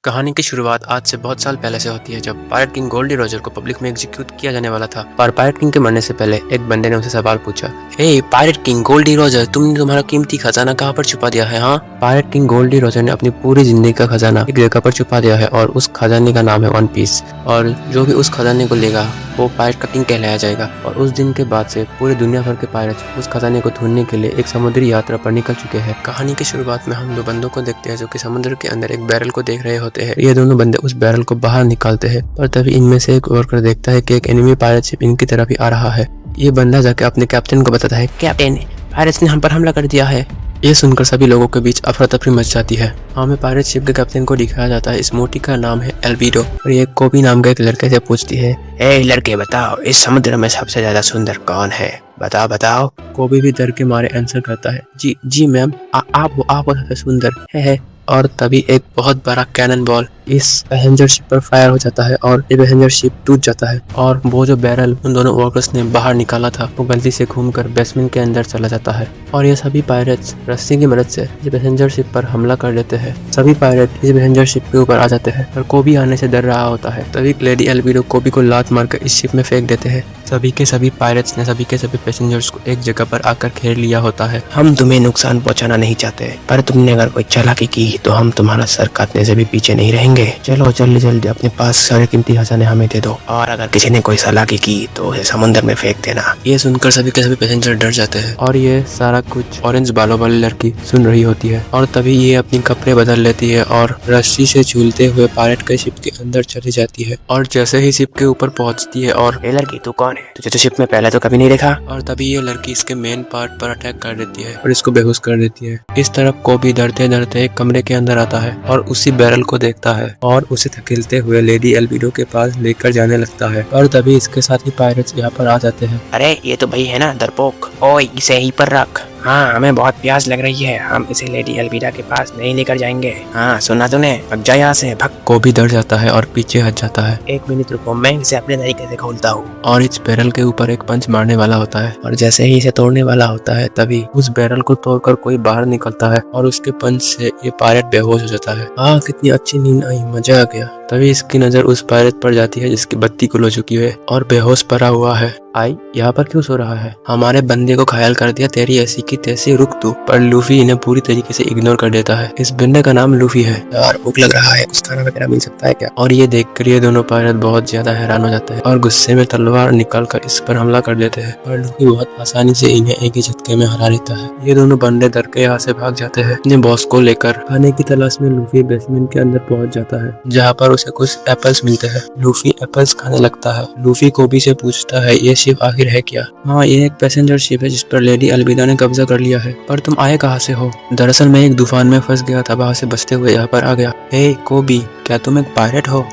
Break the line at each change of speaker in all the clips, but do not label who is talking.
कहानी की शुरुआत आज से बहुत साल पहले से होती है, जब पायरेट किंग गोल्डी रोजर को पब्लिक में एग्जीक्यूट किया जाने वाला था। पर पायरेट किंग के मरने से पहले एक बंदे ने उसे सवाल पूछा, हे पायरेट किंग गोल्डी रोजर, तुमने तुम्हारा कीमती खजाना कहाँ पर छुपा दिया है? हाँ, पायरेट किंग गोल्डी रोजर ने अपनी पूरी जिंदगी का खजाना एक जगह पर छुपा दिया है और उस खजाने का नाम है वन पीस। और जो भी उस खजाने को लेगा वो पायरेट का किंग कहलाया जाएगा। और उस दिन के बाद से पूरी दुनिया भर के पायरेट्स उस खजाने को ढूंढने के लिए एक समुद्री यात्रा पर निकल चुके हैं। कहानी की शुरुआत में हम दो बंदों को देखते हैं जो कि समुद्र के अंदर एक बैरल को देख रहे होते हैं। ये दोनों बंदे उस बैरल को बाहर निकालते हैं, पर तभी इनमें से एक और कर देखता है कि एक एनिमी पायरेट शिप इनकी तरफ ही आ रहा है। ये बंदा जाके अपने कैप्टन को बताता है, कैप्टन, पायरेट्स ने हम पर हमला कर दिया है। ये सुनकर सभी लोगों के बीच अफरा तफरी मच जाती है। हमें पायरेट शिप के कैप्टन को दिखाया जाता है। इस मोटी का नाम है एल्बिडो और ये कोबी नाम के एक लड़के से पूछती है, ए लड़के बताओ, इस समुद्र में सबसे ज्यादा सुंदर कौन है? बताओ बताओ। कोबी भी डर के मारे आंसर करता है, जी जी मैम, आप सबसे सुंदर है। और तभी एक बहुत बड़ा कैनन बॉल इस पैसेंजर शिप पर फायर हो जाता है और ये पैसेंजर शिप टूट जाता है और वो जो बैरल उन दोनों वर्कर्स ने बाहर निकाला था वो गलती से घूमकर बेसमेंट के अंदर चला जाता है। और ये सभी पायरेट्स रस्सी की मदद से इस पैसेंजर शिप पर हमला कर लेते हैं। सभी पायरेट इस पैसेंजर शिप के ऊपर आ जाते हैं और कोबी आने से डर रहा होता है। तभी लेडी एल्बिडो कोबी को लात मारकर इस शिप में फेंक देते हैं। सभी के सभी पायरेट्स ने सभी के सभी पैसेंजर्स को एक जगह पर आकर घेर लिया होता है। हम तुम्हें नुकसान पहुंचाना नहीं चाहते, पर तुमने अगर कोई चालाकी की तो हम तुम्हारा सर काटने से भी पीछे नहीं रहेंगे। चलो जल्दी जल्दी अपने पास सारे कीमती खजाने हमें दे दो, और अगर किसी ने कोई चालाकी की तो उसे समुद्र में फेंक देना। ये सुनकर सभी के सभी पैसेंजर डर जाते हैं और ये सारा कुछ ऑरेंज बालों वाली लड़की सुन रही होती है। और तभी ये अपनी कपड़े बदल लेती है और रस्सी से झूलते हुए पायरेट के शिप के अंदर चली जाती है। और जैसे ही शिप के ऊपर पहुंचती है, और ये लड़की तू कौन है? तुझे तो शिप में पहले तो कभी नहीं देखा। और तभी ये लड़की इसके मेन पार्ट पर अटैक कर देती है और इसको बेहोश कर देती है। इस तरफ कोबी डरते डरते एक कमरे के अंदर आता है और उसी बैरल को देखता है और उसे धकेलते हुए लेडी एल्बिडो के पास लेकर जाने लगता है। और तभी इसके साथ ही पायरेट्स यहाँ पर आ जाते हैं।
अरे ये तो भाई है ना डरपोक, ओए इसे यहीं पर रख। हाँ हमें बहुत प्यास लग रही है, हम इसे लेडी एल्बिडा के पास नहीं लेकर जाएंगे। हाँ सुना तूने, भग जा यहाँ से भग।
कोबी डर जाता है और पीछे हट जाता है।
एक मिनट रुको, मैं इसे अपने तरीके से खोलता हूँ।
और इस बैरल के ऊपर एक पंच मारने वाला होता है और जैसे ही इसे तोड़ने वाला होता है तभी उस बैरल को तोड़कर कोई बाहर निकलता है और उसके पंच से ये पायरेट बेहोश हो जाता है। हाँ कितनी अच्छी नींद आई, मजा आ गया। तभी इसकी नजर उस पायरेट पर जाती है जिसकी बत्ती गुल हो चुकी है और बेहोश पड़ा हुआ है। आई यहाँ पर क्यों सो रहा है? हमारे बंदे को घायल कर दिया, तेरी ऐसी की तैसी, रुक तू। पर लूफी इन्हें पूरी तरीके से इग्नोर कर देता है। इस बंदे का नाम लूफी है। यार भूख लग रहा है, कुछ खाना वगैरह मिल सकता है क्या? और ये देखकर ये दोनों पायरेट बहुत ज्यादा हैरान हो जाते हैं और गुस्से में तलवार निकाल कर इस पर हमला कर देते हैं। पर लूफी बहुत आसानी से इन्हें एक ही झटके में हरा देता है। ये दोनों बंदे डर के यहाँ से भाग जाते हैं। अपने बॉस को लेकर खाने की तलाश में लूफी बेसमेंट के अंदर पहुंच जाता है, जहाँ पर उसे कुछ एप्पल्स मिलते हैं। लूफी एप्पल्स खाने लगता है। लूफी कोबी से पूछता है, ये शिप आखिर है क्या? हाँ ये एक पैसेंजर शिप है जिस पर लेडी एल्बिडा ने कब्जा कर लिया है। पर तुम आए कहाँ से हो? दरअसल मैं एक तूफान में फंस गया था, वहां से बचते हुए यहाँ पर आ गया। हे कोबी, क्या तुम एक पायरेट हो?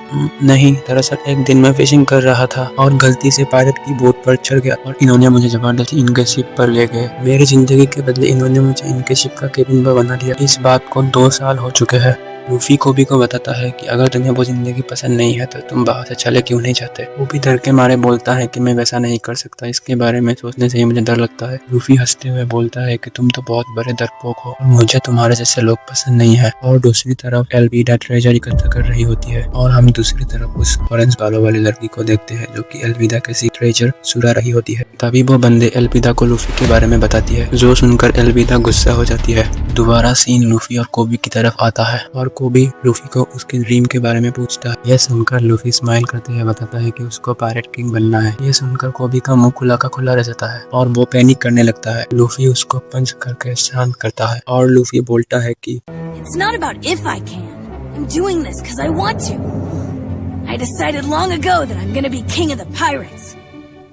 नहीं, दरअसल एक दिन मैं फिशिंग कर रहा था और गलती से पायरेट की बोट पर चढ़ गया और इन्होंने मुझे जबरदस्ती इनके शिप पर ले गए। मेरी जिंदगी के बदले इन्होंने मुझे इनके शिप का केबिन बॉय बना दिया। इस बात को 2 साल हो चुके हैं। लूफी कोबी को बताता है कि अगर तुम्हें वो जिंदगी पसंद नहीं है तो तुम बाहर से चले क्यों नहीं जाते। वो भी डर के मारे बोलता है कि मैं वैसा नहीं कर सकता, इसके बारे में सोचने से ही मुझे डर लगता है। लूफी हंसते हुए बोलता है कि तुम तो बहुत बड़े डरपोक हो और मुझे तुम्हारे जैसे लोग पसंद नहीं है। और दूसरी तरफ एल्बिडा ट्रेजर इकट्ठा कर रही होती है और हम दूसरी तरफ उस ऑरेंज बालों वाली लड़की को देखते हैं जो कि एल्बिडा के ट्रेजर चुरा रही होती है। तभी वो बंदे एल्बिडा को लूफी के बारे में बताती है, जो सुनकर एल्बिडा गुस्सा हो जाती है। दोबारा सीन लूफी और कोबी की तरफ आता है और कोबी लूफी को उसके ड्रीम के बारे में पूछता है। यह सुनकर लूफी स्माइल करते हुए बताता है कि उसको पायरेट किंग बनना है। यह सुनकर कोबी का मुंह खुला का खुला रह जाता है और वो पैनिक करने लगता है। लूफी उसको पंच करके शांत करता है और लूफी बोलता है कि
It's not about if I can. I'm doing this because I want to. I decided long ago that I'm gonna be king of the pirates.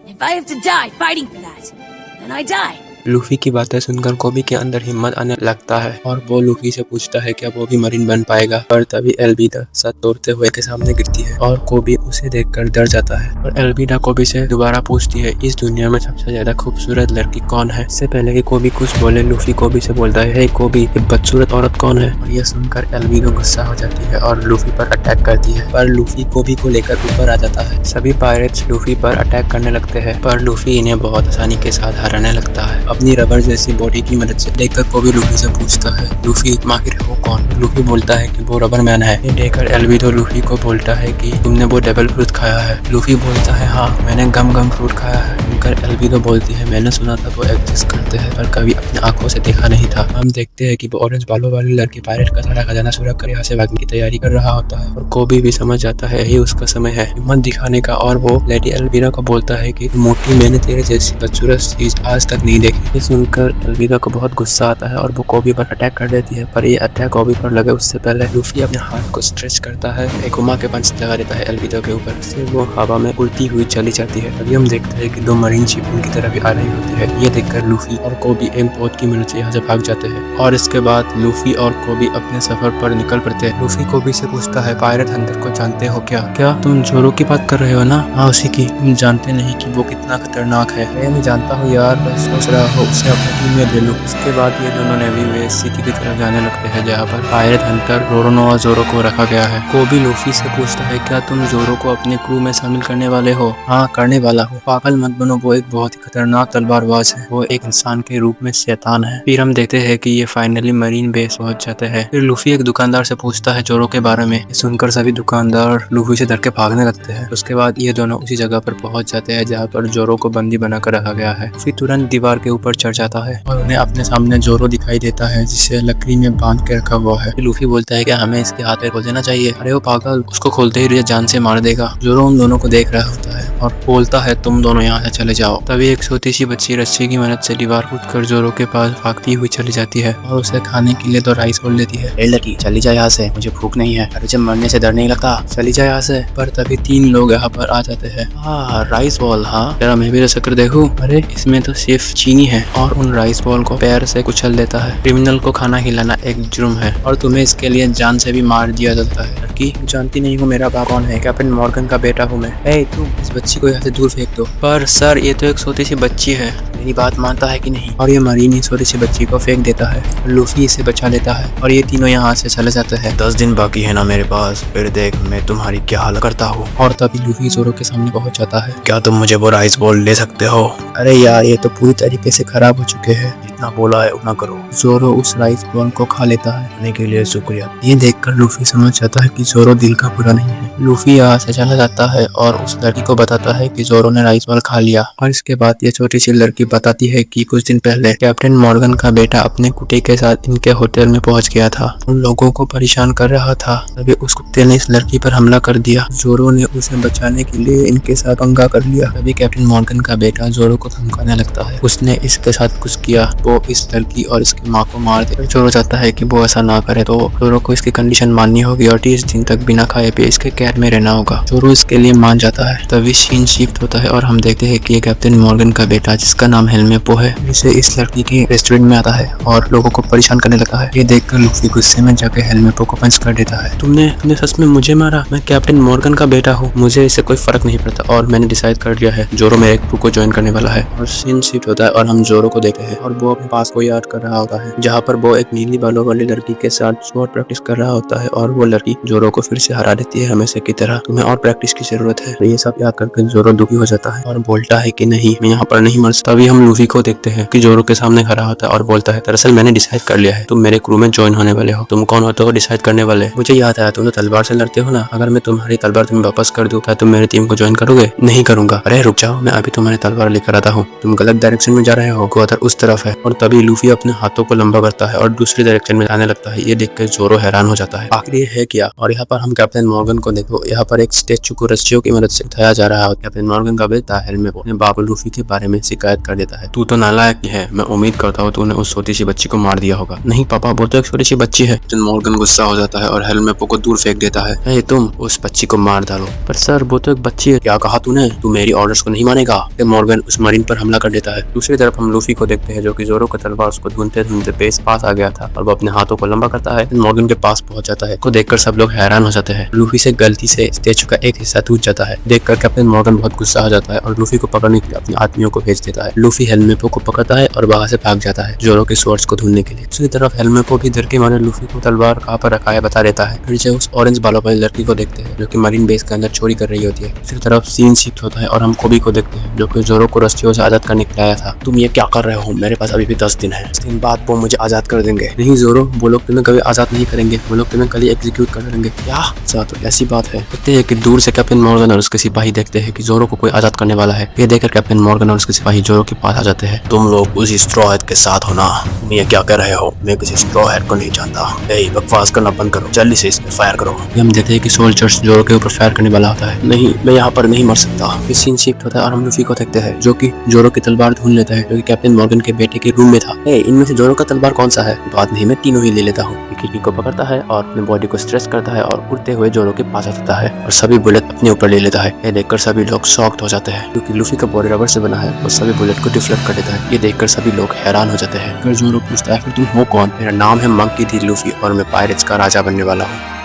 If I have to die fighting for that, then I die.
Luffy की बातें सुनकर कोबी के अंदर हिम्मत आने लगता है और वो लूफी से पूछता है क्या वो भी मरीन बन पाएगा। पर तभी एल्बिडा सर तोड़ते हुए के सामने गिरती है और कोबी उसे देखकर डर जाता है। और एल्बिडा कोबी से दोबारा पूछती है, इस दुनिया में सबसे ज्यादा खूबसूरत लड़की कौन है? इससे पहले कि कोबी कुछ बोले लूफी कोबी से बोलता है, हे कोबी, ये बदसूरत औरत कौन है? और यह सुनकर एल्बिडा गुस्सा हो जाती है और लूफी पर अटैक करती है। पर लूफी कोबी को लेकर ऊपर आ जाता है। सभी पायरेट्स लूफी पर अटैक करने लगते हैं पर लूफी इन्हें बहुत आसानी के साथ हराने लगता है। अपनी रबर जैसी बॉडी की मदद से। देखकर कोबी लूफी से पूछता है, लूफी माहिर है वो कौन? लूफी बोलता है कि वो रबर मैन है। ये देखकर एल्विडो लूफी को बोलता है कि तुमने वो डेविल फ्रूट खाया है? लूफी बोलता है हाँ, मैंने गम गम फ्रूट खाया है। सुनकर एल्विडो बोलती है, मैंने सुना था वो एग्जिस्ट करते हैं पर कभी अपनी आंखों से देखा नहीं था। हम देखते हैं कि वो ऑरेंज बालों वाली लड़की पायरेट का सारा खजाना सुरख कर यहाँ से भागने की तैयारी कर रहा होता है और कोबी भी समझ जाता है यही उसका समय है हिम्मत दिखाने का और वो लेडी एल्विरा को बोलता है कि मोटी, मैंने तेरे जैसी बदसूरत चीज आज तक नहीं देखी। ये सुनकर एल्विरा को बहुत गुस्सा आता है और वो कोबी पर अटैक कर देती है, पर ये अटैक कोबी पर लगे उससे पहले लूफी अपने हाथ को स्ट्रेच करता है, एक घुमा के पंच लगा देता है एल्विरा के ऊपर से। वो हवा में उड़ती हुई चली जाती है। अभी हम देखते हैं कि दो मरीन शिप उनकी तरफ भी आ रही होती है। ये देखकर लूफी और कोबी एक बोट की मदद से यहाँ से भाग जाते हैं और इसके बाद लूफी और कोबी अपने सफर पर निकल पड़ते हैं। लूफी कोबी से पूछता है, पायरेट हंटर को जानते हो क्या? क्या तुम जोरो की बात कर रहे हो ना? हाँ उसी की। तुम जानते नहीं कि वो कितना खतरनाक है? मैं जानता हूँ यार, बस सोच रहा हूँ उसे अपनी टीम में ले लूं। इसके बाद ये दोनों नेवी वेस्ट सिटी की तरफ जाने लगते हैं जहाँ पर पायरेट हंटर रोरोनोआ जोरो को रखा गया है। कोबी लूफी से पूछता है, क्या तुम जोरो को अपने क्रू में शामिल करने वाले हो? हाँ करने वाला हूँ। पागल मत बनो, वो एक बहुत ही खतरनाक तलवारबाज है। वो एक इंसान के रूप में शैतान है। फिर हम देखते हैं कि ये फाइनली मरीन बेस पहुंच जाते हैं। फिर लूफी एक दुकानदार से पूछता है जोरो के बारे में। सुनकर सभी दुकानदार लूफी से डर के भागने लगते हैं। उसके बाद ये दोनों उसी जगह पर पहुंच जाते हैं जहाँ पर जोरो को बंदी बनाकर रखा गया है। फिर तुरंत दीवार के ऊपर चढ़ जाता है और उन्हें अपने सामने जोरो दिखाई देता है जिसे लकड़ी में बांध के रखा हुआ है। लूफी बोलता है कि हमें इसके हाथ में खोल देना चाहिए। अरे वो पागल, उसको खोलते ही जान से मार देगा। जोरो उन दोनों को देख रहा होता है और बोलता है, तुम दोनों यहाँ से चले जाओ। तभी एक छोटी सी बच्ची रस्सी की मदद से दीवार कूदकर जोरो के पास भागती हुई चली जाती है और उसे खाने के लिए 2 राइस बोल देती है।
लड़की चली जा यहाँ से, मुझे भूख नहीं है। अरे जब मरने से डर नहीं लगता,
चली जाए यहाँ से। पर तभी 3 लोग यहाँ पर आ जाते हैं। हाँ राइस बॉल, हाँ जरा मैं भी रस कर देखूं। अरे इसमें तो सिर्फ चीनी है। और उन राइस बॉल को पैर से कुचल देता है। क्रिमिनल को खाना खिलाना एक जुर्म है और तुम्हें इसके लिए जान से भी मार दिया जाता है। लड़की जानती नहीं हूँ मेरा बाप कौन है, कैप्टन मॉर्गन का बेटा हूँ मैं। ए तुम इस बच्ची को यहाँ से दूर फेंक दो। पर सर ये तो एक छोटी सी बच्ची है, मेरी बात मानता है कि नहीं? और ये मरीन ही छोटी सी बच्ची को फेंक देता है। लूफी इसे बचा लेता है और ये तीनों यहाँ से चले जाते हैं।
10 दिन बाकी है ना मेरे पास, फिर देख मैं तुम्हारी क्या हालत करता हूँ।
और तभी लूफी जोरो के सामने पहुंच जाता है।
क्या तुम मुझे वो राइस बॉल ले सकते हो?
अरे यार ये तो पूरी तरीके से खराब हो चुके हैं।
जितना बोला है उतना करो।
जोरो उस राइस बॉल को खा लेता है।
खाने के लिए शुक्रिया।
ये देखकर लूफी समझ जाता है कि जोरो दिल का बुरा नहीं है। लूफी यहाँ से चला जाता है और उस लड़की को बताता है कि जोरो ने राइस बॉल खा लिया। और इसके बाद ये छोटी सी लड़की बताती है कि कुछ दिन पहले कैप्टन मॉर्गन का बेटा अपने कुत्ते के साथ इनके होटल में पहुंच गया था। उन लोगों को परेशान कर रहा था। तभी उस कुत्ते ने इस लड़की पर हमला कर दिया। जोरो ने उसे बचाने के लिए इनके साथ पंगा कर लिया। तभी कैप्टन मॉर्गन का बेटा जोरो को धमकाने लगता है। उसने इसके साथ कुछ किया तो इस लड़की और इसकी माँ को मार दे। जोरो चाहता है कि वो ऐसा ना करे तो जोरो को इसकी कंडीशन माननी होगी और 30 दिन तक बिना खाए पिए इसके कैद में रहना होगा। जोरो इसके लिए मान जाता है। तभी सीन शिफ्ट होता है और हम देखते हैं कि ये कैप्टन मॉर्गन का बेटा जिसका नाम हेलमेपो है, इसे इस लड़की के रेस्टोरेंट में आता है और लोगों को परेशान करने लगता है। ये देखकर लूफी गुस्से में जाकर हेलमेपो को पंच कर देता है। तुमने सच में मुझे मारा? मैं कैप्टन मॉर्गन का बेटा हूँ, मुझे इससे कोई फर्क नहीं पड़ता और मैंने डिसाइड कर लिया है जोरो मेरे क्रू को ज्वाइन करने वाला है। और सीन शिफ्ट होता है और हम जोरो को देखते हैं और वो अपने पास को याद कर रहा होता है जहाँ पर वो एक नीली बालों वाली लड़की के साथ शॉट प्रैक्टिस कर रहा होता है और वो लड़की जोरो को फिर से हरा देती है हमेशा की तरह। तुम्हें और प्रैक्टिस की जरूरत है। तो ये सब याद करके जोरो दुखी हो जाता है और बोलता है कि नहीं मैं यहाँ पर नहीं मर सकता। तभी हम लूफी को देखते हैं कि जोरो के सामने खड़ा होता है और बोलता है, दरअसल मैंने डिसाइड कर लिया है, तुम मेरे क्रू में ज्वाइन होने वाले हो। तुम कौन होते हो डिसाइड करने वाले? मुझे याद आया तुम तो तलवार से लड़ते हो ना, अगर मैं तुम्हारी तलवार तुम्हें वापस कर दूं क्या तुम मेरी टीम को ज्वाइन करोगे? नहीं करूंगा। अरे रुक जाओ, मैं अभी तुम्हारी तलवार लेकर आता हूँ, तुम गलत डायरेक्शन में जा रहे हो, गोदर उस तरफ है। और तभी लूफी अपने हाथों को लंबा करता है और दूसरी डायरेक्शन में जाने लगता है। ये देखकर जोरो हैरान हो जाता है, आखिर ये है क्या? और यहाँ पर हम कैप्टन मॉर्गन को देखो, यहाँ पर एक स्टेचू को रस्सियों की मदद से उठाया जा रहा है। कैप्टन मॉर्गन का बेटा हेलमेपो अपने बाबू लूफी के बारे में शिकायत कर देता है। तू तो नालायक है, मैं उम्मीद करता हूँ तूने उस छोटी सी बच्ची को मार दिया होगा। नहीं पापा, वो तो एक छोटी सी बच्ची है। कैप्टन मॉर्गन गुस्सा हो जाता है और हेलमेपो को दूर फेंक देता है। तुम उस बच्ची को मार डालो। पर सर वो तो एक बच्ची है। क्या कहा तूने? तू मेरी ऑर्डर्स को नहीं मानेगा। मॉर्गन उस मरीन पर हमला कर देता है। दूसरी तरफ हम लूफी को देखते हैं जो कि जोरो जोरो का तलवार उसको ढूंढते ढूंढते बेस पास आ गया था और वो अपने हाथों को लंबा करता है, मॉर्गन के पास पहुंच जाता है। को देखकर सब लोग हैरान हो जाते हैं। लूफी से गलती से स्टैचू का एक हिस्सा टूट जाता है। देखकर कैप्टन मॉर्गन बहुत गुस्सा हो जाता है और लूफी को पकड़ने के लिए अपने आदमियों को भेज देता है। लूफी हेलमेपो को पकड़ता है और वहां से भाग जाता है जोरो के स्वॉर्ड्स को ढूंढने के लिए। दूसरी तरफ हेलमेपो भी डर के मारे लूफी को तलवार कहाँ पर रखा है बता देता है। फिर से उस ऑरेंज बालों वाली लड़की को देखते हैं जो कि मरीन बेस के अंदर चोरी कर रही होती है। दूसरी तरफ सीन शिफ्ट होता है और हम कोबी को देखते हैं जो कि जोरो को रस्सियों से आजाद करने के लिए आया था। तुम ये क्या कर रहे हो? मेरे पास अभी भी 10 दिन है। 10 दिन बाद वो मुझे आजाद कर देंगे। नहीं जोरो, वो लोग तुम्हें कभी आजाद नहीं करेंगे, वो लोग तुम्हें कल ही एग्जीक्यूट कर देंगे। क्या? तो ऐसी बात है। देखते हैं कि दूर से कैप्टन मॉर्गन और उसके सिपाही देखते हैं कि जोरो को कोई आजाद करने वाला है। ये देखकर कैप्टन मॉर्गन और उसके सिपाही जोरो के पास आ जाते हैं। तुम लोग उसी स्ट्रॉ हेड के साथ हो ना? तुम ये क्या कर रहे हो? मैं किसी स्ट्रॉ हेड को नहीं जानता। बकवास करना बंद करो, जल्दी से इस पे फायर करो। हम देखते हैं कि सोल्जर्स जोरो के ऊपर फायर करने वाला होता है। नहीं, मैं यहाँ पर नहीं मर सकता। फिर सीन शिफ्ट होता है और हम लूफी को देखते हैं जो कि जोरो की तलवार ढूंढ लेता है जो कि कैप्टन मॉर्गन के बेटे के रूम में था। इनमें से जोरो का तलवार कौन सा है? बात नहीं, मैं तीनों ही ले लेता हूँ। खिड़की को पकड़ता है और अपने बॉडी को स्ट्रेच करता है और उड़ते हुए जोरो के पास आ जाता है और सभी बुलेट अपने ऊपर ले लेता है। ये देखकर सभी लोग शॉक्ड हो जाते हैं क्योंकि लूफी का बॉडी रबर से बना है और सभी बुलेट को डिफ्लेक्ट कर देता है। ये देखकर सभी लोग हैरान हो जाते हैं। फिर जोरो पूछता है, फिर तुम हो कौन? मेरा नाम है मंकी डी लूफी और मैं पायरेट्स का राजा बनने वाला हूँ।